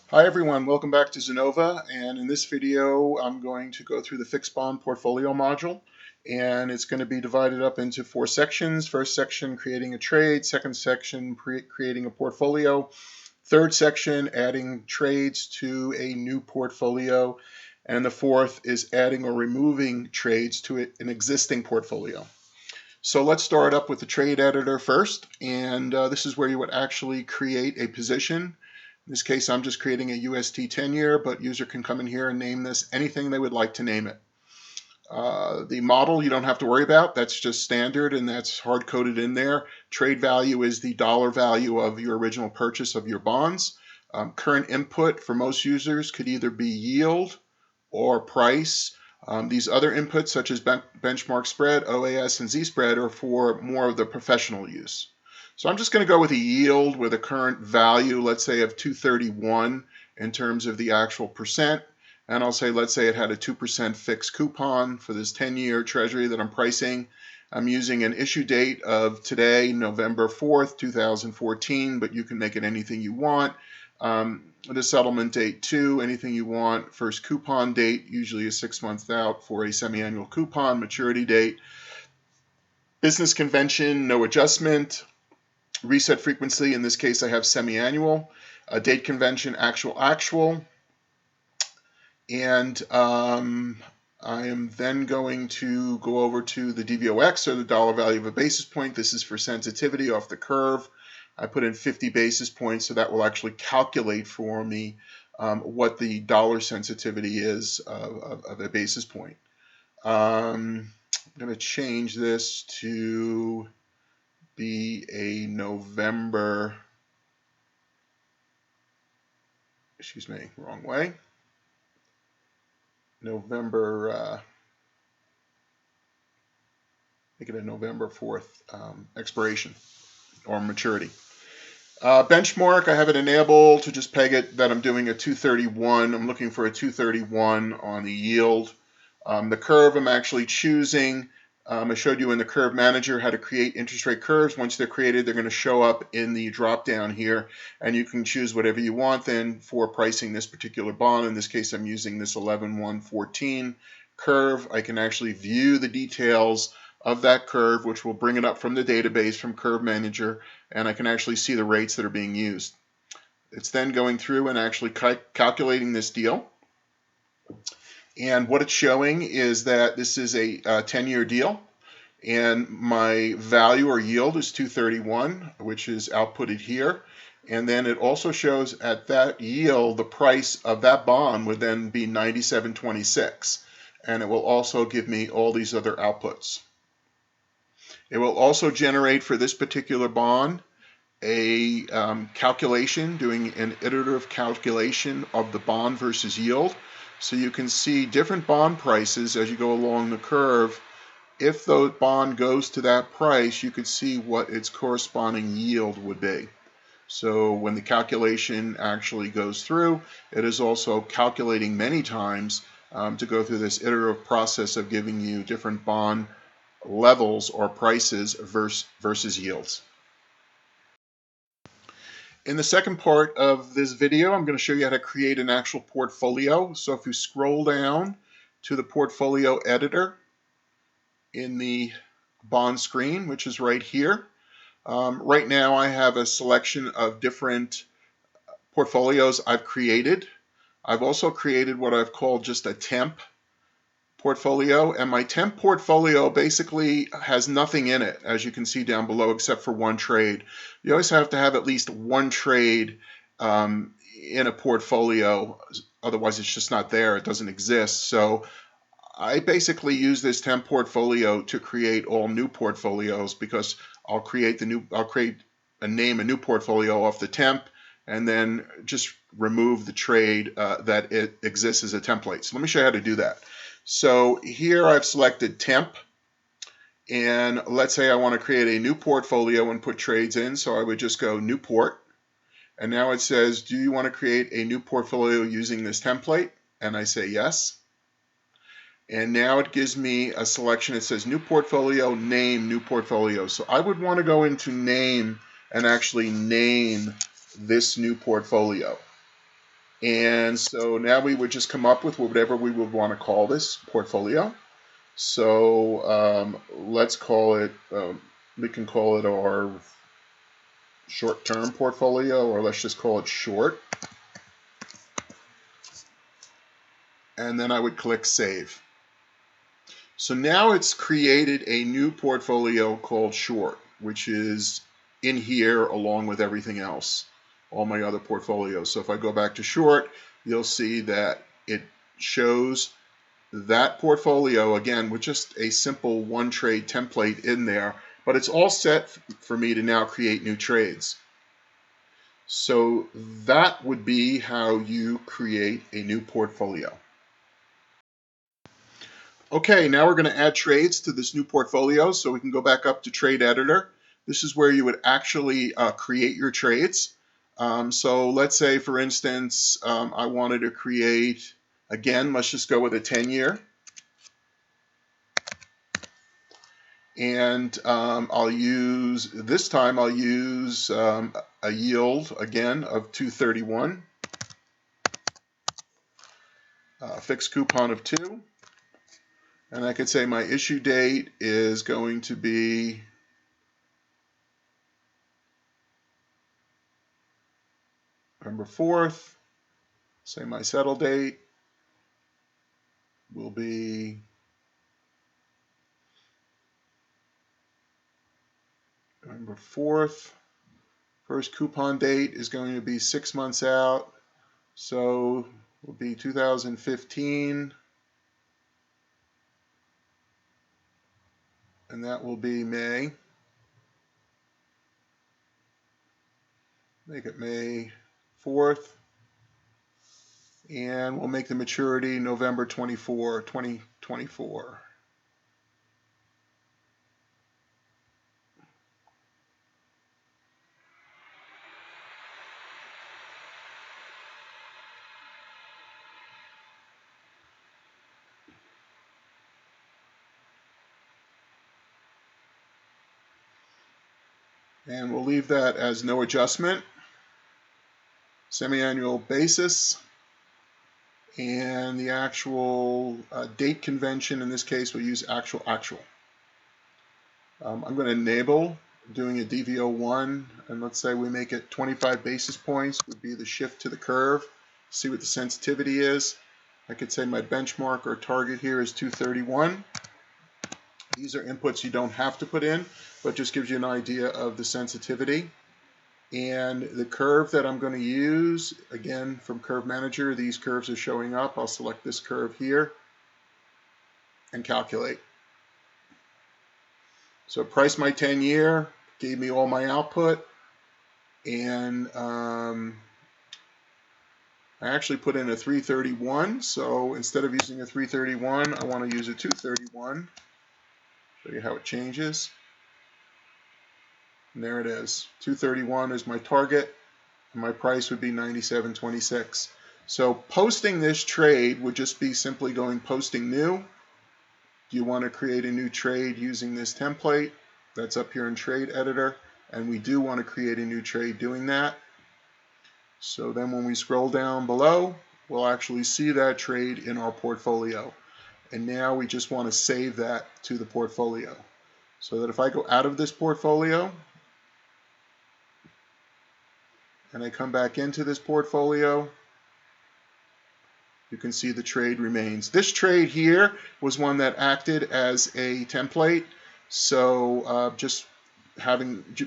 Hi everyone, welcome back to Zenova, and in this video I'm going to go through the fixed bond portfolio module, and it's going to be divided up into 4 sections. First section, creating a trade. Second section, creating a portfolio. Third section, adding trades to a new portfolio. And the fourth is adding or removing trades to an existing portfolio. So let's start up with the trade editor first, and this is where you would actually create a position. In this case, I'm just creating a UST 10-year, but user can come in here and name this anything they would like to name it. The model you don't have to worry about. That's just standard, and that's hard-coded in there. Trade value is the dollar value of your original purchase of your bonds. Current input for most users could either be yield or price. These other inputs, such as benchmark spread, OAS, and Z-spread, are for more of the professional use. So I'm just going to go with a yield with a current value, let's say, of 231 in terms of the actual percent. And I'll say, let's say it had a 2% fixed coupon for this 10-year treasury that I'm pricing. I'm using an issue date of today, November 4th, 2014, but you can make it anything you want. The settlement date too, anything you want. First coupon date, usually is 6 months out for a semi-annual coupon. Maturity date. Business convention, no adjustment. Reset frequency, in this case I have semi-annual. Date convention, actual. And I am then going to go over to the DVOX, or the dollar value of a basis point. This is for sensitivity off the curve. I put in 50 basis points, so that will actually calculate for me what the dollar sensitivity is of a basis point. I'm going to change this to be a November, excuse me, wrong way. November, make it a November 4th expiration or maturity. Benchmark, I have it enabled to just peg it that I'm doing a 231. I'm looking for a 231 on the yield. The curve I'm actually choosing, I showed you in the curve manager how to create interest rate curves. Once they're created, they're going to show up in the drop down here, and you can choose whatever you want then for pricing this particular bond. In this case, I'm using this 11-1-14 curve. I can actually view the details of that curve, which will bring it up from the database from Curve Manager, and I can actually see the rates that are being used. It's then going through and actually calculating this deal. And what it's showing is that this is a 10-year deal, and my value or yield is 231, which is outputted here. And then it also shows at that yield, the price of that bond would then be 97.26. And it will also give me all these other outputs. It will also generate for this particular bond a calculation, doing an iterative calculation of the bond versus yield. So you can see different bond prices as you go along the curve. If the bond goes to that price, you could see what its corresponding yield would be. So when the calculation actually goes through, it is also calculating many times to go through this iterative process of giving you different bond levels or prices versus yields. In the second part of this video, I'm going to show you how to create an actual portfolio. So if you scroll down to the portfolio editor in the bond screen, which is right here, right now I have a selection of different portfolios I've created. I've also created what I've called just a temp portfolio, and my temp portfolio basically has nothing in it, as you can see down below, except for one trade. You always have to have at least one trade in a portfolio, otherwise it's just not there, it doesn't exist. So I basically use this temp portfolio to create all new portfolios, because I'll create a new portfolio off the temp, and then just remove the trade that it exists as a template. So let me show you how to do that. So here I've selected temp, and let's say I want to create a new portfolio and put trades in, so I would just go new port, and now it says, do you want to create a new portfolio using this template? And I say yes. And now it gives me a selection. It says new portfolio, name, new portfolio. So I would want to go into name and actually name this new portfolio. And so now we would just come up with whatever we would want to call this portfolio. So let's call it, we can call it our short-term portfolio, or let's just call it short. And then I would click Save. So now it's created a new portfolio called Short, which is in here along with everything else, all my other portfolios. So if I go back to Short, you'll see that it shows that portfolio again with just a simple one trade template in there, but it's all set for me to now create new trades. So that would be how you create a new portfolio. Okay, now we're going to add trades to this new portfolio, so we can go back up to Trade Editor. This is where you would actually create your trades. So let's say, for instance, I wanted to create, again, let's just go with a 10-year. And this time I'll use a yield, again, of 231, a fixed coupon of 2. And I could say my issue date is going to be November 4th. Say my settle date will be November 4th. First coupon date is going to be 6 months out. So it will be 2015. And that will be May. Make it May 4th. And we'll make the maturity November 24, 2024. And we'll leave that as no adjustment. Semi-annual basis. And the actual date convention, in this case, we'll use actual. I'm going to enable doing a DV01, and let's say we make it 25 basis points would be the shift to the curve. See what the sensitivity is. I could say my benchmark or target here is 231. These are inputs you don't have to put in, but just gives you an idea of the sensitivity. And the curve that I'm going to use, again, from Curve Manager, these curves are showing up. I'll select this curve here and calculate. So price my 10-year, gave me all my output, and I actually put in a 331. So instead of using a 331, I want to use a 231. Show you how it changes. And there it is. 231 is my target, and my price would be 97.26. So posting this trade would just be simply going posting new. Do you want to create a new trade using this template? That's up here in Trade Editor, and we do want to create a new trade doing that. So then when we scroll down below, we'll actually see that trade in our portfolio. And now we just want to save that to the portfolio. So that if I go out of this portfolio, and I come back into this portfolio, you can see the trade remains. This trade here was one that acted as a template, so just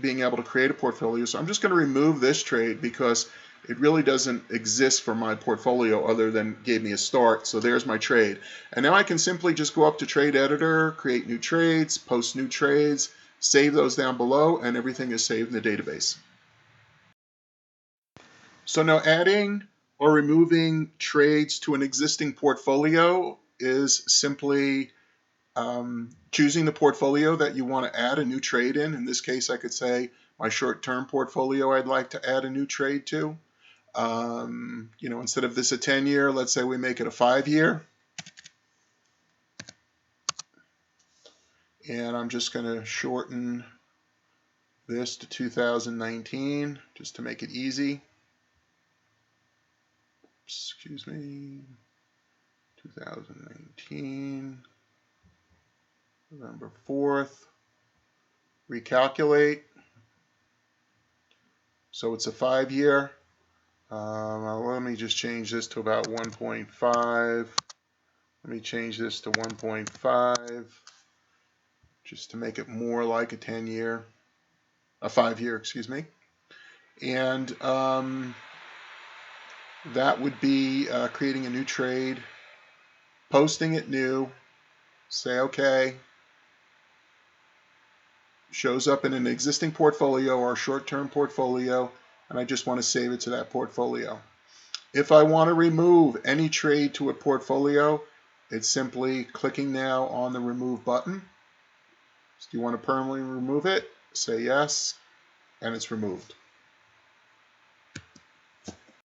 being able to create a portfolio. So I'm just going to remove this trade because it really doesn't exist for my portfolio other than gave me a start. So there's my trade. And now I can simply just go up to Trade Editor, create new trades, post new trades, save those down below, and everything is saved in the database. So now adding or removing trades to an existing portfolio is simply choosing the portfolio that you want to add a new trade in. In this case, I could say my short-term portfolio I'd like to add a new trade to. Instead of this a 10-year, let's say we make it a 5-year. And I'm just going to shorten this to 2019 just to make it easy. excuse me, 2019, November 4th, recalculate. So it's a 5-year. Let me just change this to about 1.5. Let me change this to 1.5 just to make it more like a 10-year, a 5-year, excuse me. And that would be creating a new trade, posting it new, say okay, shows up in an existing portfolio or a short-term portfolio, and I just want to save it to that portfolio. If I want to remove any trade to a portfolio, it's simply clicking now on the remove button. So do you want to permanently remove it? Say yes, and it's removed.